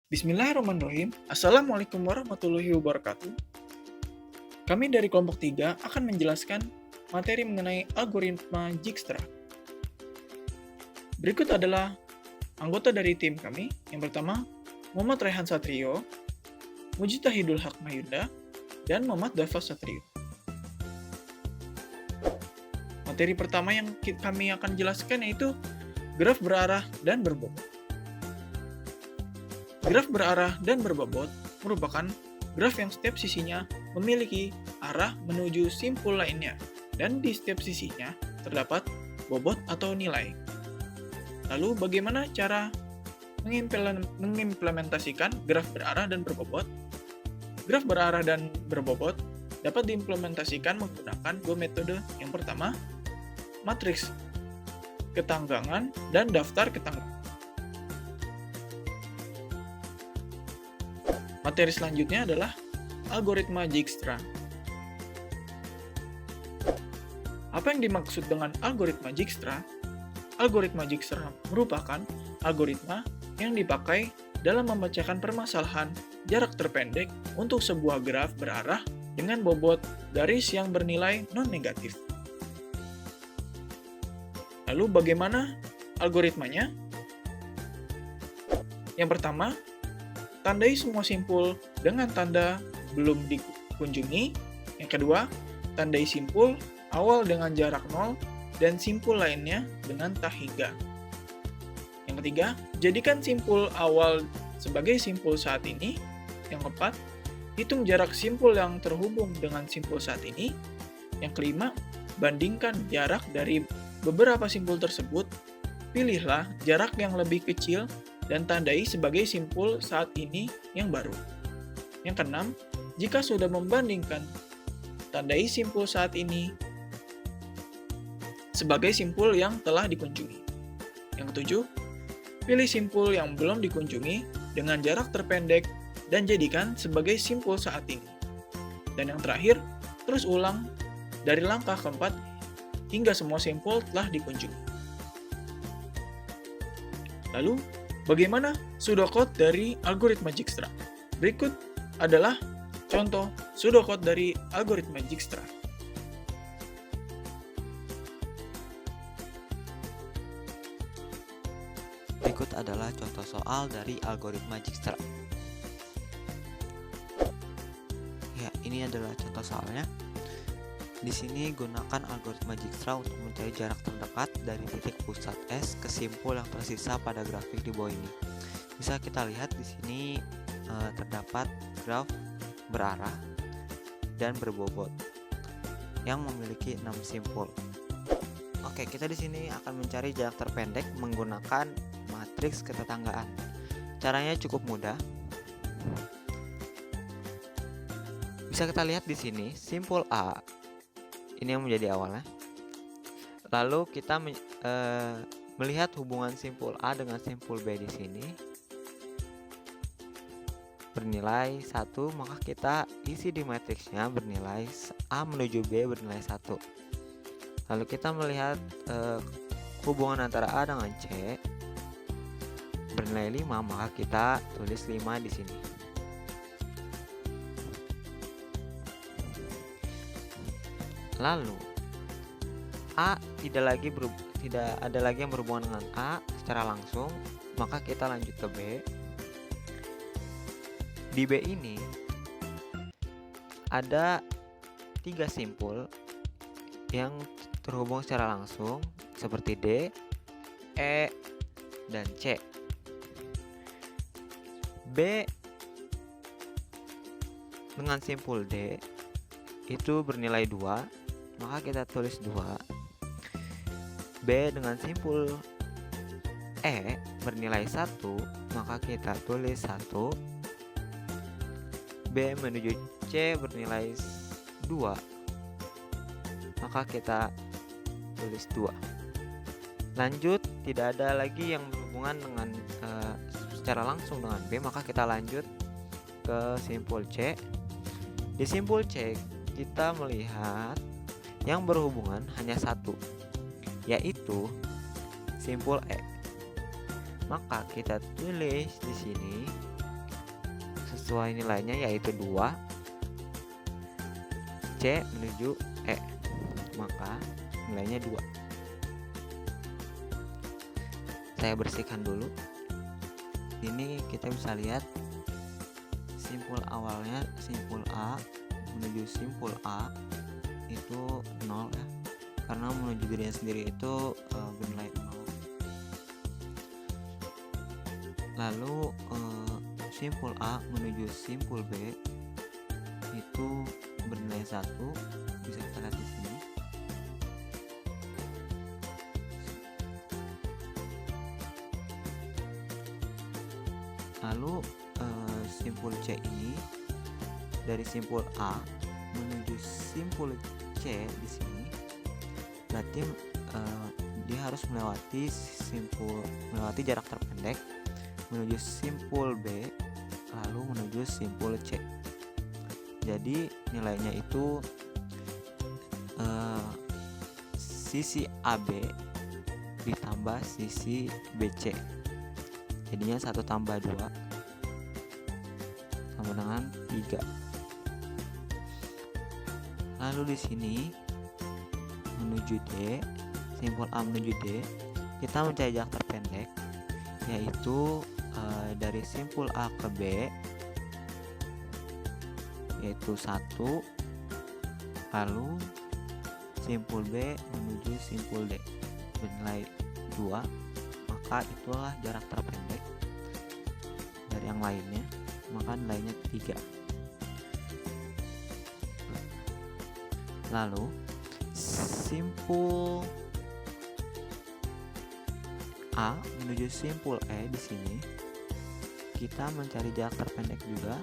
Bismillahirrahmanirrahim. Assalamualaikum warahmatullahi wabarakatuh. Kami dari kelompok 3 akan menjelaskan materi mengenai algoritma Dijkstra. Berikut adalah anggota dari tim kami. Yang pertama, Muhammad Rehan Satrio, Mujtahidul Haq Mayunda, dan Muhammad Dafa Satrio. Materi pertama yang kami akan jelaskan yaitu graf berarah dan berbobot. Graf berarah dan berbobot merupakan graf yang setiap sisinya memiliki arah menuju simpul lainnya, dan di setiap sisinya terdapat bobot atau nilai. Lalu bagaimana cara mengimplementasikan graf berarah dan berbobot? Graf berarah dan berbobot dapat diimplementasikan menggunakan dua metode. Yang pertama, matriks ketanggangan dan daftar ketanggangan. Materi selanjutnya adalah algoritma Dijkstra. Apa yang dimaksud dengan algoritma Dijkstra? Algoritma Dijkstra merupakan algoritma yang dipakai dalam memecahkan permasalahan jarak terpendek untuk sebuah graf berarah dengan bobot garis yang bernilai non-negatif. Lalu bagaimana algoritmanya? Yang pertama, tandai semua simpul dengan tanda belum dikunjungi. Yang kedua, tandai simpul awal dengan jarak 0 dan simpul lainnya dengan tak hingga. Yang ketiga, jadikan simpul awal sebagai simpul saat ini. Yang keempat, hitung jarak simpul yang terhubung dengan simpul saat ini. Yang kelima, bandingkan jarak dari beberapa simpul tersebut. Pilihlah jarak yang lebih kecil dan tandai sebagai simpul saat ini yang baru. Yang keenam, jika sudah membandingkan, tandai simpul saat ini sebagai simpul yang telah dikunjungi. Yang ketujuh, pilih simpul yang belum dikunjungi dengan jarak terpendek dan jadikan sebagai simpul saat ini. Dan yang terakhir, terus ulang dari langkah keempat hingga semua simpul telah dikunjungi. Lalu, bagaimana pseudocode dari algoritma Dijkstra? Berikut adalah contoh pseudocode dari algoritma Dijkstra. Berikut adalah contoh soal dari algoritma Dijkstra. Ya, ini adalah contoh soalnya. Di sini gunakan algoritma Dijkstra untuk mencari jarak terdekat dari titik pusat S ke simpul yang tersisa pada grafik di bawah ini. Bisa kita lihat di sini terdapat graf berarah dan berbobot yang memiliki 6 simpul. Oke, kita di sini akan mencari jarak terpendek menggunakan matriks ketetanggaan. Caranya cukup mudah. Bisa kita lihat di sini simpul A ini yang menjadi awalnya. Lalu kita melihat hubungan simpul A dengan simpul B di sini bernilai 1, maka kita isi di matriksnya bernilai A menuju B bernilai 1. Lalu kita melihat hubungan antara A dengan C bernilai 5, maka kita tulis 5 di sini. Lalu A tidak ada lagi yang berhubungan dengan A secara langsung, maka kita lanjut ke B. Di B ini ada 3 simpul yang terhubung secara langsung seperti D, E, dan C. B dengan simpul D itu bernilai 2, maka kita tulis 2. B dengan simpul E bernilai 1, maka kita tulis 1. B menuju C bernilai 2, maka kita tulis 2. Lanjut, tidak ada lagi yang berhubungan dengan secara langsung dengan B, maka kita lanjut ke simpul C. Di simpul C kita melihat yang berhubungan hanya 1, yaitu simpul E. Maka kita tulis di sini sesuai nilainya, yaitu 2 C menuju E, maka nilainya 2. Saya bersihkan dulu. Ini kita bisa lihat simpul awalnya, simpul A menuju simpul A itu 0 ya, karena menuju dirinya sendiri itu bernilai 0. Lalu simpul A menuju simpul B itu bernilai 1, bisa kita lihat di sini. Lalu simpul C ini dari simpul A menuju simpul C di sini, berarti dia harus melewati jarak terpendek menuju simpul B lalu menuju simpul C. Jadi nilainya itu sisi AB ditambah sisi BC, jadinya 1 tambah 2 sama dengan 3. Lalu di sini menuju D, simpul A menuju D, kita mencari jarak terpendek, yaitu dari simpul A ke B yaitu 1, lalu simpul B menuju simpul D bernilai 2, maka itulah jarak terpendek dari yang lainnya, maka nilainya 3. Lalu simpul A menuju simpul E di sini kita mencari jarak terpendek juga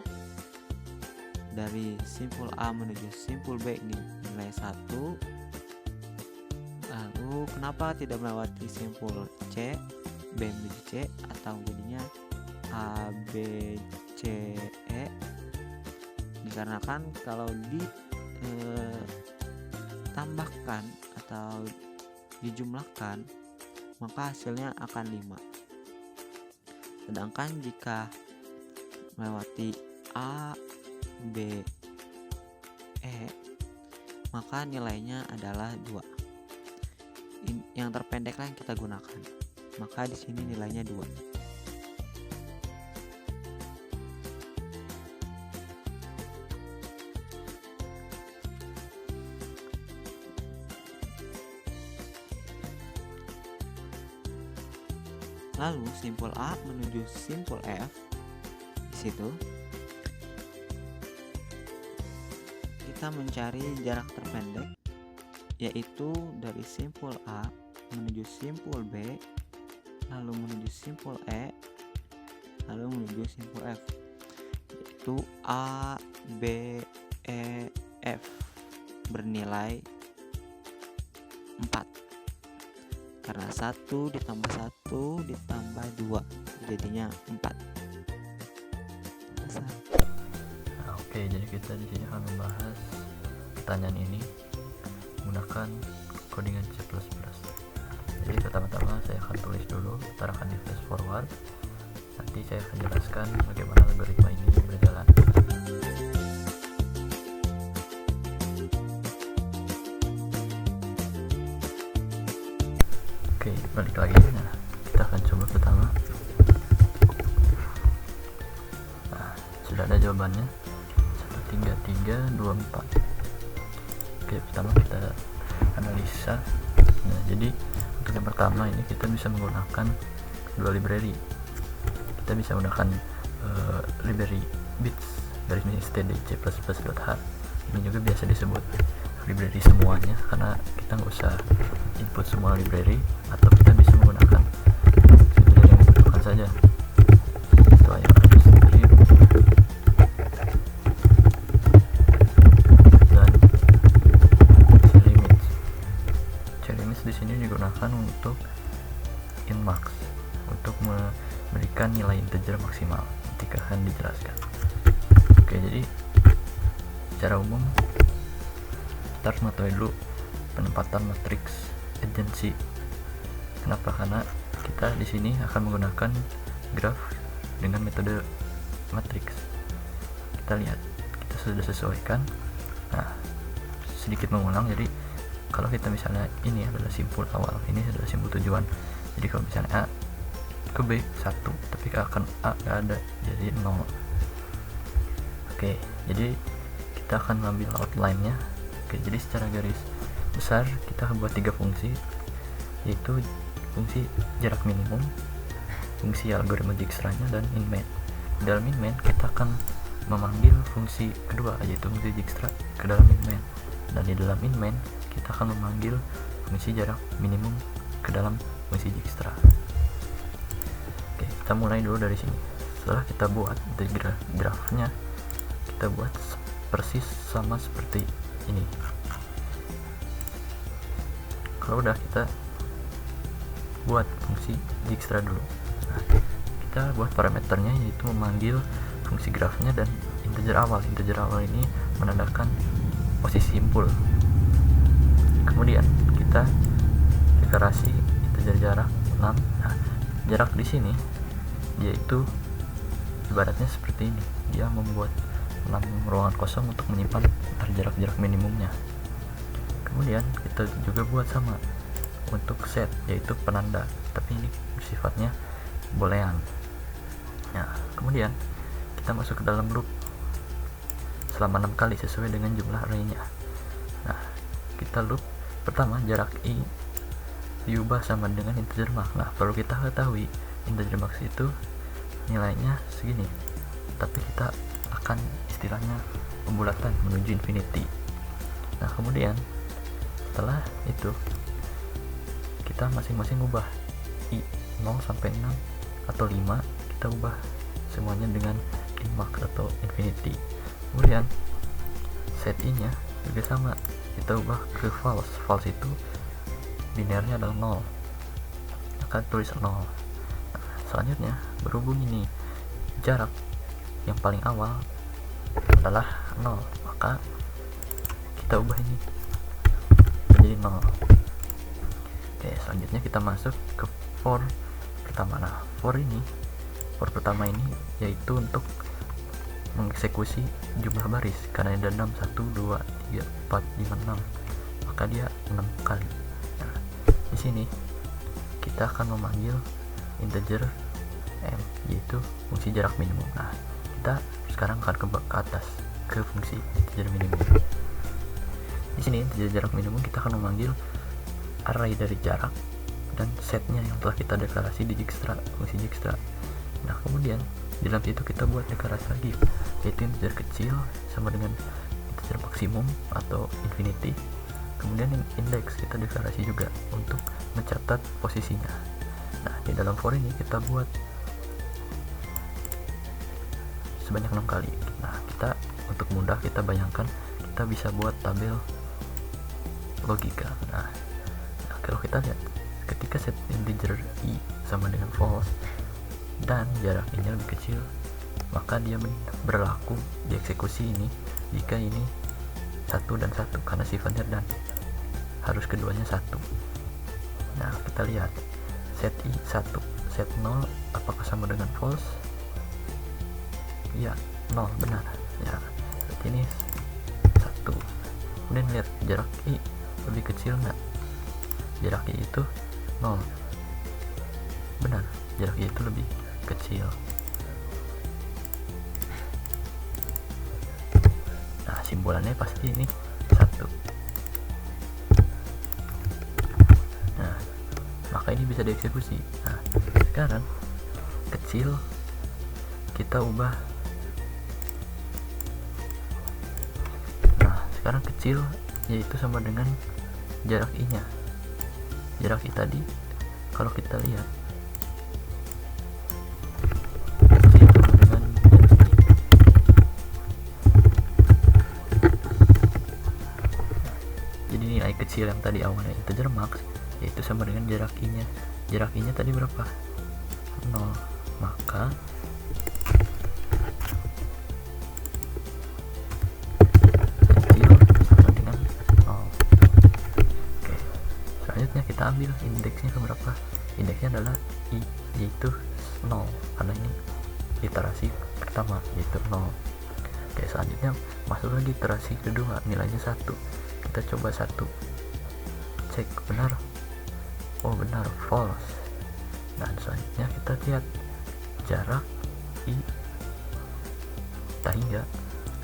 dari simpul A menuju simpul B, ini nilai 1. Lalu kenapa tidak melewati simpul C, B menuju C, atau jadinya A, B, C, E? Dikarenakan kalau ditambahkan atau dijumlahkan maka hasilnya akan 5. Sedangkan jika melewati A, B, E, maka nilainya adalah 2. Yang terpendeklah yang kita gunakan, maka di sini nilainya 2. Lalu simpul A menuju simpul F, di situ kita mencari jarak terpendek, yaitu dari simpul A menuju simpul B, lalu menuju simpul E, lalu menuju simpul F, yaitu A, B, E, F bernilai 4. Karena 1 ditambah 1 ditambah 2 jadinya 4. Oke, jadi kita di sini akan membahas pertanyaan ini menggunakan codingan C++. Jadi pertama-tama saya akan tulis dulu, ntar akan di flash forward. Nanti saya akan jelaskan bagaimana algoritma ini berjalan. Oke, balik lagi. Nah, kita akan coba pertama. Nah, sudah ada jawabannya. 13324. Oke, pertama kita analisa. Nah, jadi untuk yang pertama ini kita bisa menggunakan dua library. Kita bisa menggunakan library bits dari stdc++.h. Ini juga biasa disebut library semuanya, karena kita nggak usah input semua library, atau kita bisa menggunakan library yang dibutuhkan saja. Itu yang ada strip dan climate. Climate di sini digunakan untuk inmax, untuk memberikan nilai integer maksimal ketika akan dijelaskan. Oke, jadi secara umum kita harus mengetahui dulu penempatan matriks agency. Kenapa? Karena kita di sini akan menggunakan graph dengan metode matriks. kita lihat kita sudah sesuaikan. Nah, sedikit mengulang, jadi kalau kita misalnya ini adalah simpul awal, ini adalah simpul tujuan, jadi kalau misalnya A ke B 1 tapi akan A gak ada, jadi 0. Oke, jadi kita akan mengambil outline nya. Oke, jadi secara garis besar kita akan buat 3 fungsi, yaitu fungsi jarak minimum, fungsi algoritma Dijkstra-nya, dan min-main. Dalam min-main kita akan memanggil fungsi kedua, yaitu fungsi Dijkstra ke dalam min-main, dan di dalam min-main kita akan memanggil fungsi jarak minimum ke dalam fungsi Dijkstra. Oke, kita mulai dulu dari sini. Setelah kita buat grafnya, kita buat persis sama seperti ini. Kalau udah, kita buat fungsi Dijkstra dulu. Nah, kita buat parameternya, yaitu memanggil fungsi grafnya dan integer awal. Integer awal ini menandakan posisi simpul. Kemudian kita deklarasi integer jarak 6. Nah, jarak di sini yaitu ibaratnya seperti ini, dia membuat 6 ruangan kosong untuk menyimpan jarak-jarak minimumnya. Kemudian kita juga buat sama untuk set, yaitu penanda, tapi ini sifatnya boolean. Nah, kemudian kita masuk ke dalam loop selama 6 kali sesuai dengan jumlah array-nya. Nah, kita loop pertama jarak i diubah sama dengan integer max. Nah, perlu kita ketahui integer max itu nilainya segini, tapi kita akan istilahnya pembulatan menuju infinity. Nah, kemudian setelah itu kita masing-masing ubah i 0 sampai 6 atau 5, kita ubah semuanya dengan max atau infinity. Kemudian set i nya juga sama, kita ubah ke false. False itu binernya adalah 0, maka tulis 0. Nah, selanjutnya berhubung ini jarak yang paling awal adalah 0, maka kita ubah ini menjadi 0. Oke, selanjutnya kita masuk ke for pertama. Nah, for pertama ini yaitu untuk mengeksekusi jumlah baris, karena ada 6, 1, 2, 3, 4, 5, 6, maka dia 6 kali. Nah, di sini kita akan memanggil integer m, yaitu fungsi jarak minimum. Nah, kita sekarang akan ke atas ke fungsi integer minimum. Di sini integer jarak minimum kita akan memanggil array dari jarak dan setnya yang telah kita deklarasi di Dijkstra, fungsi Dijkstra. Nah, kemudian di dalam situ kita buat deklarasi lagi, yaitu integer kecil sama dengan integer maksimum atau infinity. Kemudian index kita deklarasi juga untuk mencatat posisinya. Nah, di dalam for ini kita buat sebanyak 6 kali. Nah, kita untuk mudah kita bayangkan kita bisa buat tabel logika. Nah, kalau kita lihat ketika set integer i sama dengan false dan jarak ini lebih kecil, maka dia berlaku di eksekusi ini jika ini 1 dan 1, karena sifatnya dan harus keduanya 1. Nah, kita lihat set i 1, set 0 apakah sama dengan false? Ya, 0, benar ya, berarti ini 1. Kemudian lihat jarak i lebih kecil nggak? Jarak i itu 0, benar, jarak i itu lebih kecil. Nah, simbolannya pasti ini 1. Nah, maka ini bisa dieksekusi. Nah, sekarang kecil kita ubah. Nah, sekarang kecil yaitu sama dengan jarak i nya. Jarak i tadi kalau kita lihat kecil yang tadi awalnya integer max yaitu sama dengan jarak i nya. Jarak i nya tadi berapa? 0, maka kecil sama dengan 0. Oke, selanjutnya kita ambil indeksnya ke berapa? Indeksnya adalah i, yaitu 0, karena ini iterasi pertama yaitu 0. Oke, selanjutnya masuk lagi iterasi kedua, nilainya 1. Kita coba 1, cek benar, oh benar, false. Dan selanjutnya kita lihat jarak i tahingga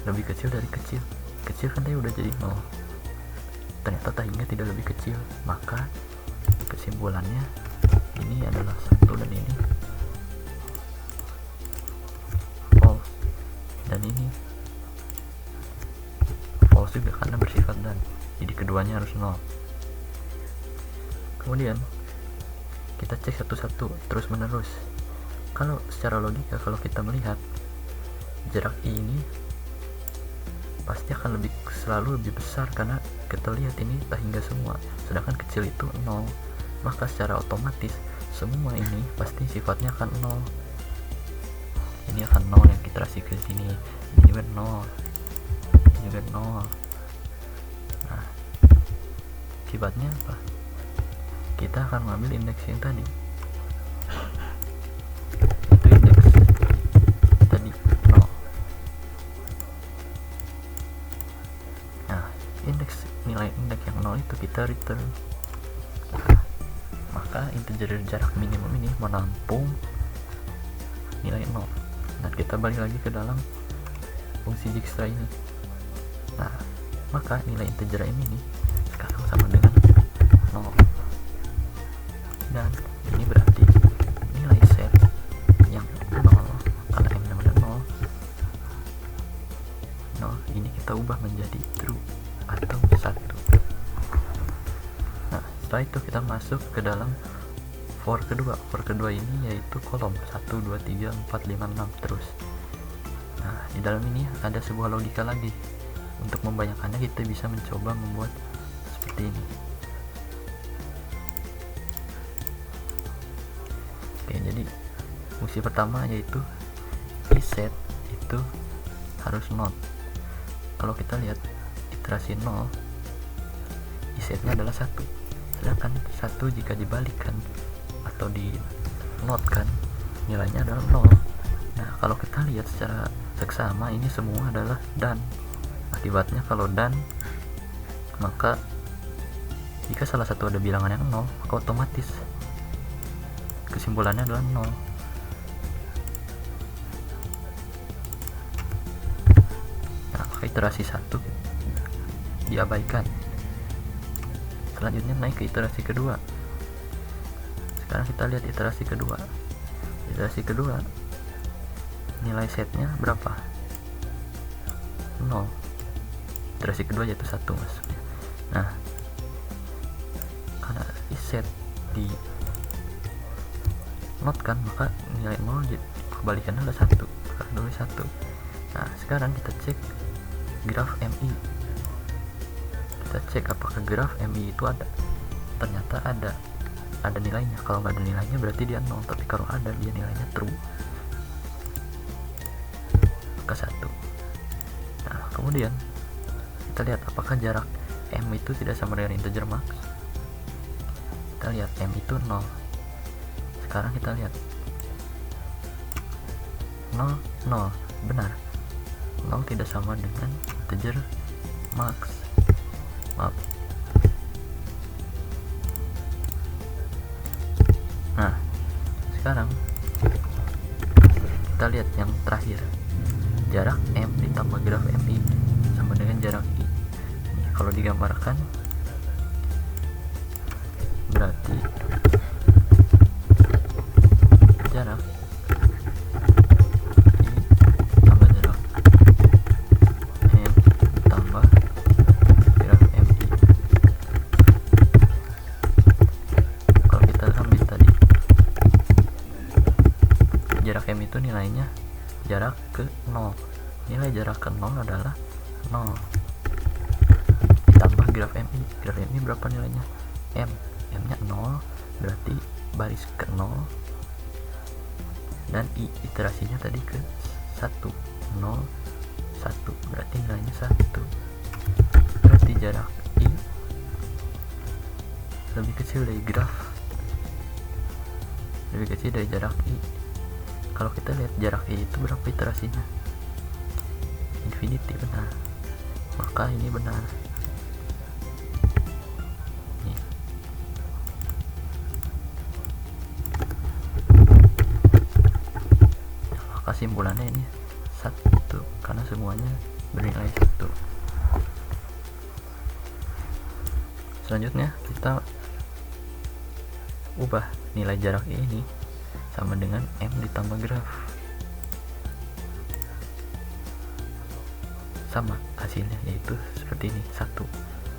lebih kecil dari kecil kan tadi udah jadi 0, ternyata tahingga tidak lebih kecil, maka kesimpulannya ini adalah 1 dan ini false, dan ini false juga karena bersifat dan, jadi keduanya harus 0. Kemudian kita cek satu-satu terus menerus. Kalau secara logika, kalau kita melihat jarak i ini pasti akan selalu lebih besar karena kita lihat ini tahingga semua, sedangkan kecil itu 0, maka secara otomatis semua ini pasti sifatnya akan 0. Ini akan 0 yang iterasi ke sini, ini juga 0, ini juga 0. Nah, akibatnya apa? Kita akan mengambil indeks yang tadi, itu indeks tadi 0. Nah, nilai indeks yang 0 itu kita return. Nah, maka integer jarak minimum ini menampung nilai 0. Nah, kita balik lagi ke dalam fungsi Dijkstra ini. Nah, maka nilai integer m ini sekarang sama dengan 0. Dan ini berarti nilai set yang 0, karena m-nya udah 0, ini kita ubah menjadi true atau 1. Nah, setelah itu kita masuk ke dalam for kedua. For kedua ini yaitu kolom 1, 2, 3, 4, 5, 6 terus. Nah, di dalam ini ada sebuah logika lagi. Untuk membayangkannya kita bisa mencoba membuat seperti ini. Oke, jadi fungsi pertama yaitu iset itu harus not. Kalau kita lihat iterasi 0, isetnya adalah 1, sedangkan 1 jika dibalikan atau di not kan nilainya adalah 0. Nah, kalau kita lihat secara seksama ini semua adalah dan. Akibatnya kalau dan, maka jika salah satu ada bilangan yang 0, maka otomatis kesimpulannya adalah 0. Nah, maka iterasi 1 diabaikan. Selanjutnya naik ke iterasi kedua. Sekarang kita lihat iterasi kedua. Iterasi kedua nilai setnya berapa? 0. Iterasi kedua yaitu 1 maksudnya. Nah, karena set di not kan, maka nilai 0 kebalikannya adalah 1, maka tulis 1. Nah, sekarang kita cek graf MI. Kita cek apakah graf MI itu ada. Ternyata ada nilainya. Kalau nggak ada nilainya berarti dia 0, tapi kalau ada dia nilainya true, maka 1. Nah, kemudian kita lihat apakah jarak M itu tidak sama dengan integer max. Kita lihat M itu 0. Sekarang kita lihat 0, 0, benar, 0 tidak sama dengan integer max. Maaf. Nah, sekarang kita lihat yang terakhir, jarak M ditambah graf MI sama dengan jarak I. Kalau digambarkan berarti jarak I tambah jarak M tambah graf MI. Kalau kita ambil tadi jarak M itu nilainya jarak ke 0. Nilai jarak ke 0 adalah 0 ditambah graf MI. Graf MI berapa nilainya? M nya 0, berarti baris ke 0, dan I iterasinya tadi ke 1, 0, 1, berarti nilainya 1. Berarti jarak I lebih kecil dari graf, lebih kecil dari jarak I. Kalau kita lihat jarak I itu berapa iterasinya? infinity benar, maka ini benar. Nih. Maka simpulannya ini 1 karena semuanya bernilai 1. Selanjutnya kita ubah nilai jarak ini sama dengan M ditambah graf. Sama hasilnya, yaitu seperti ini 1.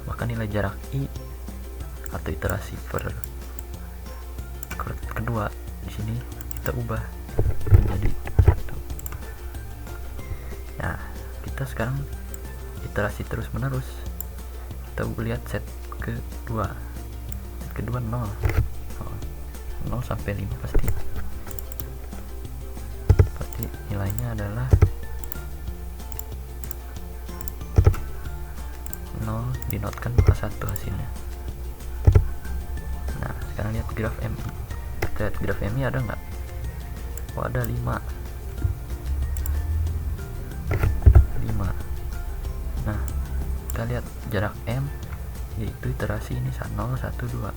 Maka nilai jarak I atau iterasi kedua di sini kita ubah menjadi 1. Nah, kita sekarang iterasi terus menerus. Kita lihat set kedua 0 sampai 5 pasti nilainya adalah 0 dinotkan maka 1 hasilnya. Nah, sekarang lihat graf MI. Kita lihat graf MI ada nggak? Oh, ada 5. Nah, kita lihat jarak M, yaitu iterasi ini 0, 1, 2.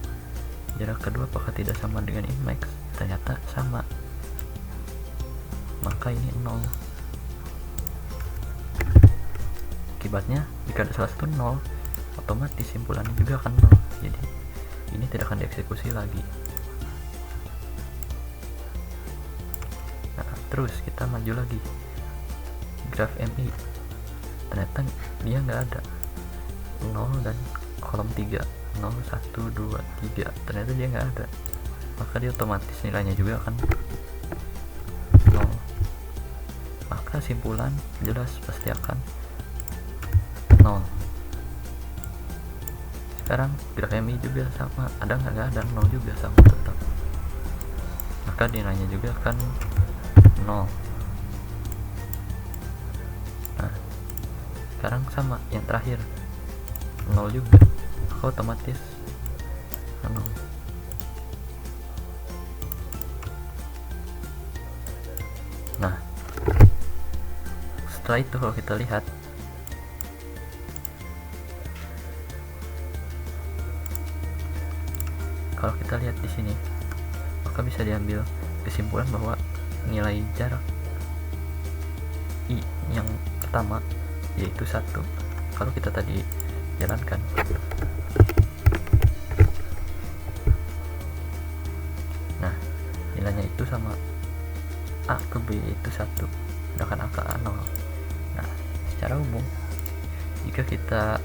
Jarak kedua apakah tidak sama dengan inmax? Ternyata sama, maka ini 0. Akibatnya jika ada salah satu 0, otomatis simpulannya juga akan 0. Jadi ini tidak akan dieksekusi lagi. Nah, terus kita maju lagi graf MI. Ternyata dia nggak ada 0 dan kolom 3 0, 1, 2, 3. Ternyata dia nggak ada, maka dia otomatis nilainya juga akan 0. Maka simpulan jelas pasti akan 0. Sekarang graf MI juga sama, ada nggak ada 0 juga sama tetap, maka nilainya juga akan 0. Nah, sekarang sama yang terakhir 0 juga, maka otomatis 0. Nah, setelah itu kalau kita lihat di sini, maka bisa diambil kesimpulan bahwa nilai jarak I yang pertama yaitu 1 kalau kita tadi jalankan. Nah, nilainya itu sama A ke B itu 1, sedangkan A ke A 0. Nah, secara umum jika kita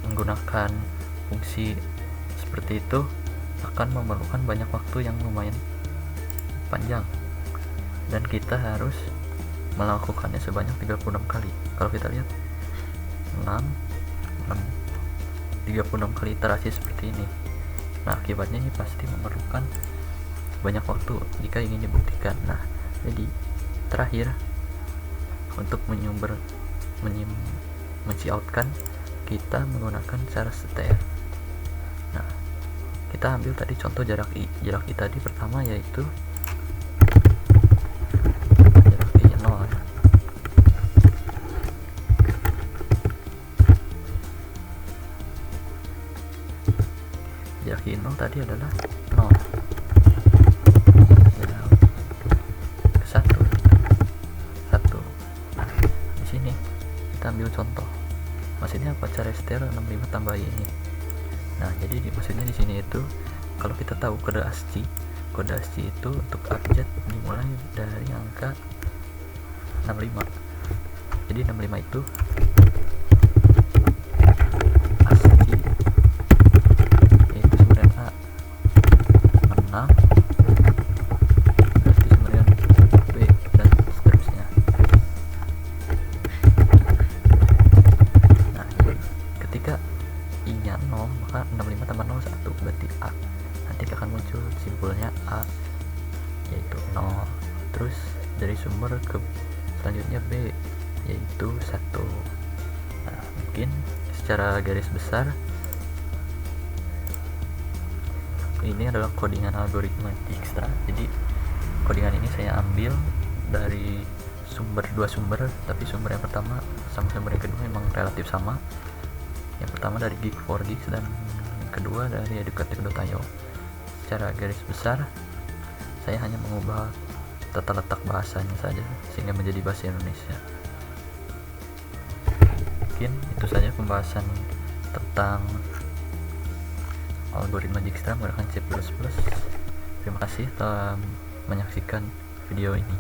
menggunakan fungsi seperti itu akan memerlukan banyak waktu yang lumayan panjang, dan kita harus melakukannya sebanyak 36 kali. Kalau kita lihat 36 kali iterasi seperti ini. Nah, akibatnya ini pasti memerlukan banyak waktu jika ingin dibuktikan. Nah, jadi terakhir untuk men-coutkan kita menggunakan cara seter. Nah, kita ambil tadi contoh jarak I tadi pertama yaitu jarak I 0 ya. Jarak I 0 tadi adalah 0. Jarak ke 1. Nah, di sini kita ambil contoh. Maksudnya apa? Cara seter 65 tambah ini. Nah, jadi maksudnya di sini itu kalau kita tahu kode ASCII itu untuk abjad dimulai dari angka 65. Jadi 65 itu ASCII yaitu sumberan A 6 berarti sumberan B dan seterusnya. Nah, jadi ketika I-nya 0, maka 65 tambah 0 1 berarti A. Nanti akan muncul simpulnya A yaitu 0. Terus dari sumber ke selanjutnya B yaitu 1. Nah, mungkin secara garis besar ini adalah codingan algoritma Dijkstra. Jadi codingan ini saya ambil dari dua sumber, tapi sumber yang pertama sama sumber yang kedua memang relatif sama. Yang pertama dari Geek4Geeks dan yang kedua dari edukatif.io. Secara garis besar saya hanya mengubah tata letak bahasanya saja sehingga menjadi bahasa Indonesia. Mungkin itu saja pembahasan tentang algoritma Dijkstra menggunakan C++. Terima kasih telah menyaksikan video ini.